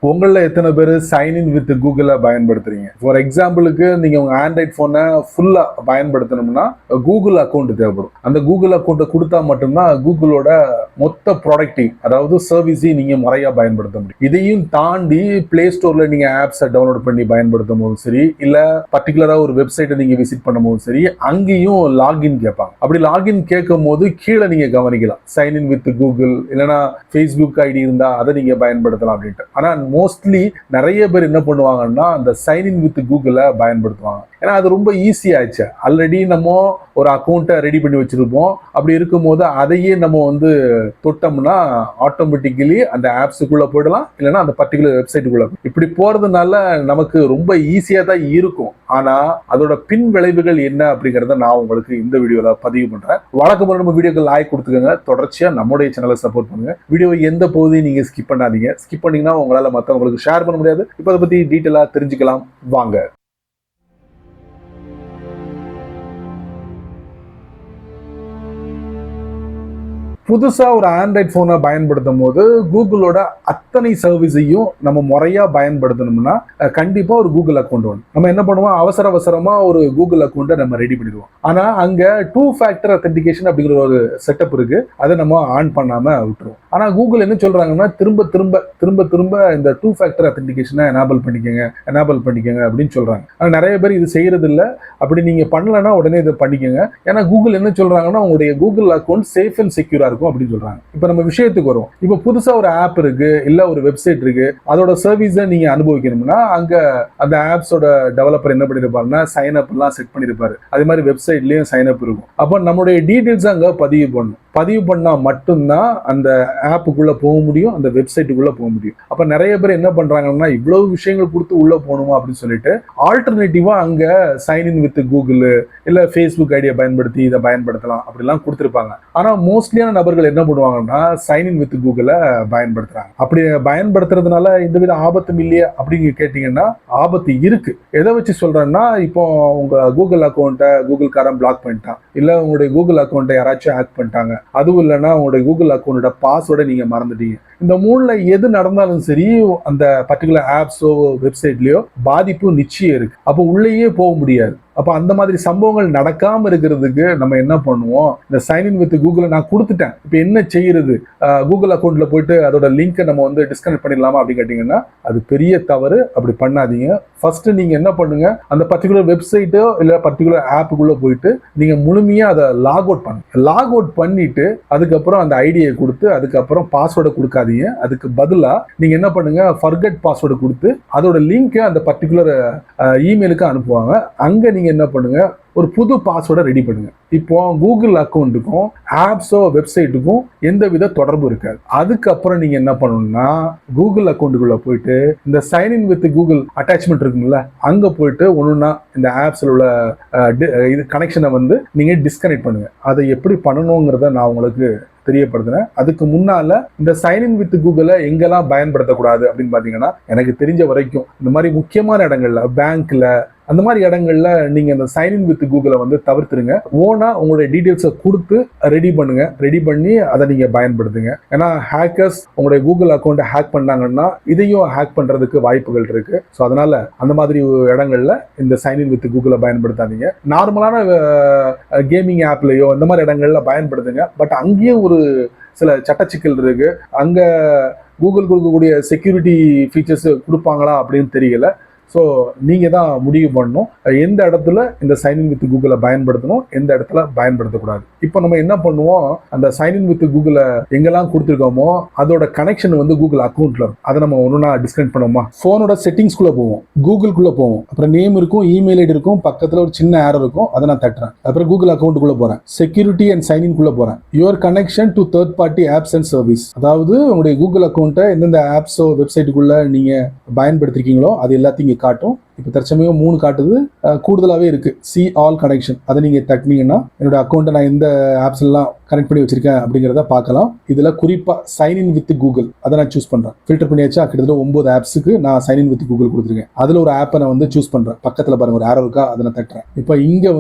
உங்கள எத்தனை பேர் சைன் இன் வித் கூகுளை பயன்படுத்துறீங்க? ஃபார் எக்ஸாம்பிளுக்கு நீங்க உங்க ஆண்ட்ராய்ட் போனை ஃபுல்லா பயன்படுத்தணும்னா கூகுள் அக்கௌண்ட் தேவைப்படும். அந்த கூகுள் அக்கௌண்ட்டை கொடுத்தா மட்டும்தான் கூகுளோட மொத்த ப்ராடக்டையும், அதாவது சர்வீஸையும் நீங்க முறையா பயன்படுத்த முடியும். இதையும் தாண்டி பிளே ஸ்டோர்ல நீங்க ஆப்ஸை டவுன்லோட் பண்ணி பயன்படுத்தும் போதும் சரி, இல்ல பர்டிகுலரா ஒரு வெப்சைட்டை நீங்க விசிட் பண்ணும் போதும் சரி, அங்கேயும் லாகின் கேட்பாங்க. அப்படி லாகின் கேட்கும் போது கீழே நீங்க கவனிக்கலாம் சைன் இன் வித் கூகுள், இல்லைன்னா ஃபேஸ்புக் ஐடி இருந்தா அதை நீங்க பயன்படுத்தலாம் அப்படின்ட்டு. ஆனா மோஸ்ட்லி நிறைய பேர் என்ன பண்ணுவாங்கன்னா அந்த சைன் இன் வித் கூகுளை பயன்படுத்துவாங்க. ஏன்னா அது ரொம்ப ஈஸி ஆயிடுச்சு. ஆல்ரெடி நம்ம ஒரு அக்கௌண்ட்டை ரெடி பண்ணி வச்சிருப்போம். அப்படி இருக்கும்போது அதையே நம்ம தொட்டோம்னா ஆட்டோமேட்டிக்கலி அந்த ஆப்ஸுக்குள்ள போயிடலாம், இல்லைன்னா அந்த பர்டிகுலர் வெப்சைட்டுக்குள்ள. இப்படி போறதுனால நமக்கு ரொம்ப ஈஸியா தான் இருக்கும். ஆனா அதோட பின் விளைவுகள் என்ன அப்படிங்கறத நான் உங்களுக்கு இந்த வீடியோல பதிவு பண்றேன். வழக்கமான நம்ம வீடியோக்கு லைக் கொடுத்துக்கோங்க. தொடர்ச்சியா நம்முடைய சேனலை சப்போர்ட் பண்ணுங்க. வீடியோ எந்த பகுதியும் நீங்க ஸ்கிப் பண்ணாதீங்க. ஸ்கிப் பண்ணீங்கன்னா உங்களால மற்றவங்களுக்கு ஷேர் பண்ண முடியாது. இப்போ அதை பத்தி டீட்டெயிலா தெரிஞ்சுக்கலாம் வாங்க. புதுசா ஒரு ஆண்ட்ராய்ட் போனை பயன்படுத்தும் போது கூகுளோட அத்தனை சர்வீஸையும் நம்ம முறையா பயன்படுத்தணும்னா கண்டிப்பா ஒரு கூகுள் அக்கௌண்ட் வேணும். நம்ம என்ன பண்ணுவோம், அவசரமா ஒரு கூகுள் அக்கௌண்ட்டை நம்ம ரெடி பண்ணிடுவோம். ஆனா அங்க 2 ஃபேக்டர் அத்தென்டிகேஷன் அப்படிங்கிற ஒரு செட்டப் இருக்கு. அதை நம்ம ஆன் பண்ணாம விட்டுருவோம். ஆனா கூகுள் என்ன சொல்றாங்கன்னா திரும்ப திரும்ப இந்த 2 ஃபேக்டர் அத்தென்டிகேஷனை எனேபிள் பண்ணிக்கங்க அப்படின்னு சொல்றாங்க. ஆனா நிறைய பேர் இது செய்யறது இல்லை. அப்படி நீங்க பண்ணலன்னா உடனே இதை பண்ணிக்கங்க. ஏன்னா கூகுள் என்ன சொல்றாங்கன்னா உங்களுடைய கூகுள் அக்கௌண்ட் சேஃப் அண்ட் செக்யூரா இருக்கும் அப்படின்னு சொல்றாங்க. இப்ப நம்ம விஷயத்துக்கு வரும். இப்ப புதுசா ஒரு ஆப் இருக்கு, இல்ல ஒரு வெப்சைட் இருக்கு, அதோட சர்வீஸை நீங்க அனுபவிக்கணும்னா அங்க அந்த ஆப்ஸோட டெவலப்பர் என்ன பண்ணிருப்பாருன்னா சைன் அப் எல்லாம் செட் பண்ணிருப்பாரு. அதே மாதிரி வெப்சைட்லயும் சைன் அப் இருக்கும். அப்ப நம்மளுடைய டீடைல்ஸ் அங்க பதிவு பண்ணா மட்டும்தான் அந்த ஆப்புக்குள்ள போக முடியும், அந்த வெப்சைட்டுக்குள்ள போக முடியும். அப்ப நிறைய பேர் என்ன பண்றாங்கன்னா இவ்வளவு விஷயங்கள் கொடுத்து உள்ள போகணுமா அப்படின்னு சொல்லிட்டு ஆல்டர்னேட்டிவா அங்க சைன் இன் வித் கூகுள் இல்ல ஃபேஸ்புக் ஐடியை பயன்படுத்தி இதை பயன்படுத்தலாம் அப்படிலாம் கொடுத்துருப்பாங்க. ஆனா மோஸ்ட்லியான நபர்கள் என்ன பண்ணுவாங்கன்னா சைன் இன் வித் கூகுளை பயன்படுத்துறாங்க. அப்படி பயன்படுத்துறதுனால எந்தவித ஆபத்தும் இல்லையா அப்படின்னு கேட்டீங்கன்னா ஆபத்து இருக்கு. எதை வச்சு சொல்றேன்னா, இப்போ உங்க கூகுள் அக்கௌண்ட்டை கூகுள் காரன் பிளாக் பண்ணிட்டான், இல்ல உங்களுடைய கூகுள் அக்கௌண்ட்டை யாராச்சும் ஹேக் பண்ணிட்டாங்க, அதுவும் இல்லைன்னா உங்களுடைய கூகுள் அக்கௌண்டோட பாஸ்வேர்டை நீங்க மறந்துட்டீங்க. இந்த மூணுல எது நடந்தாலும் சரி அந்த பர்டிகுலர் ஆப்ஸோ வெப்சைட்லயோ பாதிப்பு நிச்சயம் இருக்கு. அப்போ உள்ளேயே போக முடியாது. அப்ப அந்த மாதிரி சம்பவங்கள் நடக்காம இருக்கிறதுக்கு நம்ம என்ன பண்ணுவோம், இந்த சைன் இன் வித் கூகுளை நான் கொடுத்துட்டேன், இப்ப என்ன செய்யறது, கூகுள் அக்கௌண்ட்ல போயிட்டு அதோட லிங்கை நம்ம டிஸ்கனெக்ட் பண்ணிடலாமா அப்படின்னு கேட்டீங்கன்னா அது பெரிய தவறு. அப்படி பண்ணாதீங்க. ஃபர்ஸ்ட் நீங்க என்ன பண்ணுங்க, அந்த பர்டிகுலர் வெப்சைட்டோ இல்ல பர்டிகுலர் ஆப்புக்குள்ள போயிட்டு நீங்க முழுமையா அதை லாக் அவுட் பண்ணிட்டு அதுக்கப்புறம் அந்த ஐடியை கொடுத்து அதுக்கப்புறம் பாஸ்வேர்டை கொடுக்காதீங்க. அதுக்கு பதிலா நீங்க என்ன பண்ணுங்க, ஃபர்கெட் பாஸ்வேர்டு கொடுத்து அதோட லிங்கை அந்த பர்டிகுலர் இமெயிலுக்கு அனுப்புவாங்க. அங்க நீங்க என்ன பண்ணுங்க, ஒரு புது பாஸ்வேர்டை ரெடி பண்ணுங்க. இப்போ கூகுள் அக்கௌண்ட்டுக்கும் ஆப்ஸோ வெப்சைட்டுக்கும் எந்தவித தொடர்பு இருக்காது. அதுக்கப்புறம் நீங்க என்ன பண்ணணும்னா கூகுள் அக்கௌண்ட்டுக்குள்ள போயிட்டு இந்த sign in with Google attachment இருக்குங்களா, அங்க போயிட்டு ஒண்ணுன்னா இந்த ஆப்ஸ்ல உள்ள இது கனெக்ஷனை நீங்க டிஸ்கனெக்ட் பண்ணுங்க. அதை எப்படி பண்ணணுங்கிறத நான் உங்களுக்கு தெரியப்படுத்துறேன். அதுக்கு முன்னால இந்த சைன் இன் வித் கூகுளை எங்கெல்லாம் பயன்படுத்தக்கூடாது அப்படின்னு பாத்தீங்கன்னா, எனக்கு தெரிஞ்ச வரைக்கும் இந்த மாதிரி முக்கியமான இடங்கள்ல, பேங்க்ல, அந்த மாதிரி இடங்கள்ல நீங்க இந்த சைன் இன் வித் கூகுளை தவிர்த்துருங்க. ஓனா உங்களுடைய டீடைல்ஸை கொடுத்து ரெடி பண்ணி அதை நீங்க பயன்படுத்துங்க. ஏன்னா ஹேக்கர்ஸ் உங்களுடைய கூகுள் அக்கௌண்ட்டை ஹேக் பண்ணாங்கன்னா இதையும் ஹேக் பண்றதுக்கு வாய்ப்புகள் இருக்கு. ஸோ அதனால அந்த மாதிரி இடங்கள்ல இந்த சைன் இன் வித் கூகுளை பயன்படுத்தாதீங்க. நார்மலான கேமிங் ஆப்லயோ இந்த மாதிரி இடங்கள்ல பயன்படுத்துங்க. பட் அங்கேயும் ஒரு சில சட்டச்சிக்கல் இருக்கு. அங்க கூகுள் கொடுக்கக்கூடிய செக்யூரிட்டி ஃபீச்சர்ஸ் கொடுப்பாங்களா அப்படின்னு தெரியல. ஸோ நீங்க தான் முடிவு பண்ணணும் எந்த இடத்துல இந்த சைன் இன் வித் கூகுளை பயன்படுத்தணும், எந்த இடத்துல பயன்படுத்தக்கூடாது. இப்போ நம்ம என்ன பண்ணுவோம், அந்த சைன் இன் வித் கூகுளை எங்கெல்லாம் கொடுத்துருக்கோமோ அதோட கனெக்ஷன் கூகுள் அக்கௌண்ட்ல இருக்கும். அதை நம்ம ஒன்றுனா டிஸ்கனெக்ட் பண்ணுவோமா, ஃபோனோட செட்டிங்ஸ்குள்ள போவோம், கூகுள்குள்ள போவோம், அப்புறம் நேம் இருக்கும், இமெயில் ஐடி இருக்கும், பக்கத்தில் ஒரு சின்ன ஏரோ இருக்கும், அதை நான் தட்டுறேன். அப்புறம் கூகுள் அக்கௌண்ட்டுக்குள்ள போறேன், செக்யூரிட்டி அண்ட் சைன் இன்குள்ள போறேன். Your connection to third party apps and service, அதாவது உங்களுடைய கூகுள் அக்கௌண்ட்டை எந்தெந்த ஆப்ஸோ வெப்சைட்டுக்குள்ள நீங்க பயன்படுத்திருக்கீங்களோ அது எல்லாத்தையும் காட்டும். இப்போ தற்சமயம் 3 காட்டுது, கூடுதலாகவே இருக்கு சி ஆல் கனெக்ஷன். அதை நீங்க தட்டினீங்கன்னா என்னோட அக்கௌண்ட்டை நான் எந்த ஆப்ஸ் எல்லாம் கனெக்ட் பண்ணி வச்சிருக்கேன் அப்படிங்கிறத பார்க்கலாம். இதுல குறிப்பா சைன் இன் வித் கூகுள் அதை நான் சூஸ் பண்றேன். ஃபில்டர் பண்ணியாச்சா, கிட்டத்தட்ட 9 ஆப்ஸுக்கு நான் சைன் இன் வித் கூகுள் கொடுத்துருக்கேன். அதுல ஒரு ஆப்பை நான் சூஸ் பண்றேன். பக்கத்துல பாருங்க ஒரு ஆரோ இருக்கா, அதை நான் தட்டுறேன். இப்போ இங்க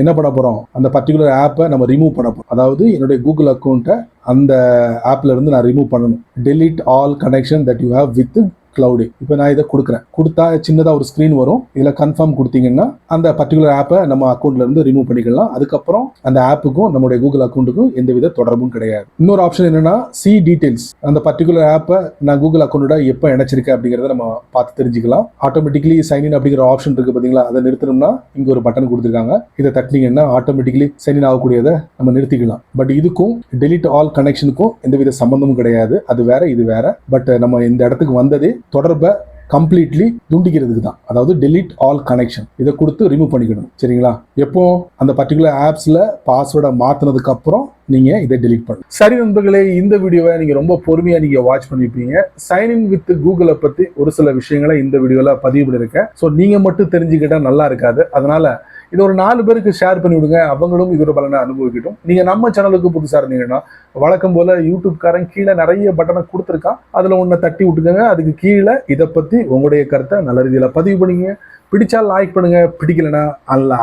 என்ன பண்ண போறோம், அந்த பர்டிகுலர் ஆப்பை நம்ம ரிமூவ் பண்ண போறோம். அதாவது என்னுடைய கூகுள் அக்கௌண்ட்டை அந்த ஆப்ல இருந்து நான் ரிமூவ் பண்ணணும். Delete all connection that you have with cloud. இப்போ நான் இதை கொடுத்தா சின்னதாக ஒரு ஸ்க்ரீன் வரும். இதில் கன்ஃபார்ம் கொடுத்தீங்கன்னா அந்த பர்டிகுலர் ஆப்பை நம்ம அக்கௌண்ட்ல இருந்து ரிமூவ் பண்ணிக்கலாம். அதுக்கப்புறம் அந்த ஆப்புக்கும் நம்மளுடைய கூகுள் அக்கௌண்ட்டுக்கும் எந்தவித தொடர்பும் கிடையாது. இன்னொரு ஆப்ஷன் என்னன்னா சி டீடைல்ஸ். அந்த பர்டிகுலர் ஆப்பை நான் கூகுள் அக்கௌண்டோட எப்போ இணைச்சிருக்கேன் அப்படிங்கிறத நம்ம பார்த்து தெரிஞ்சுக்கலாம். ஆட்டோமேட்டிக்கலி சைன்இன் அப்படிங்கிற ஆப்ஷன் இருக்கு பார்த்தீங்களா, அதை நிறுத்தணும்னா இங்க ஒரு பட்டன் கொடுத்துருக்காங்க. இதை தட்டினீங்கன்னா ஆட்டோமேட்டிக்கலி சைன்இன் ஆகக்கூடியதை நம்ம நிறுத்திக்கலாம். பட் இதுக்கும் டெலிட் ஆல் கனெக்ஷனுக்கும் எந்தவித சம்பந்தமும் கிடையாது. அது வேற இது வேற. பட் நம்ம இந்த இடத்துக்கு வந்ததே தொடர்பை கம்ப்ளீட்லி துண்டிக்கிறதுக்கு தான். அதாவது டெலிட் ஆல் கனெக்ஷன் இதை கொடுத்து ரிமூவ் பண்ணிக்கணும். சரிங்களா? எப்போ அந்த பர்டிகுலர் ஆப்ஸ்ல பாஸ்வேர்டை மாத்தினதுக்கு அப்புறம் நீங்க இதை டெலிட் பண்ணணும். சரி நண்பர்களே, இந்த வீடியோவை நீங்க ரொம்ப பொறுமையா நீங்க வாட்ச் பண்ணிருப்பீங்க. சைன்இன் வித் கூகுளை பத்தி ஒரு சில விஷயங்களை இந்த வீடியோல பதிவு பண்ணிருக்கேன். ஸோ நீங்க மட்டும் தெரிஞ்சுக்கிட்டா நல்லா இருக்காது. அதனால இது ஒரு 4 பேருக்கு ஷேர் பண்ணி விடுங்க. அவங்களும் இதோட பலனை அனுபவிக்கட்டும். நீங்க நம்ம சேனலுக்கு புதுசா இருந்தீங்கன்னா வழக்கம் போல யூடியூப்காரன் கீழே நிறைய பட்டனை கொடுத்துருக்கான். அதுல ஒன்றை தட்டி விட்டுக்கோங்க. அதுக்கு கீழே இதை பத்தி உங்களுடைய கருத்தை நல்ல ரீதியில பதிவு பண்ணிங்க. பிடிச்சா லைக் பண்ணுங்க, பிடிக்கலன்னா அல்ல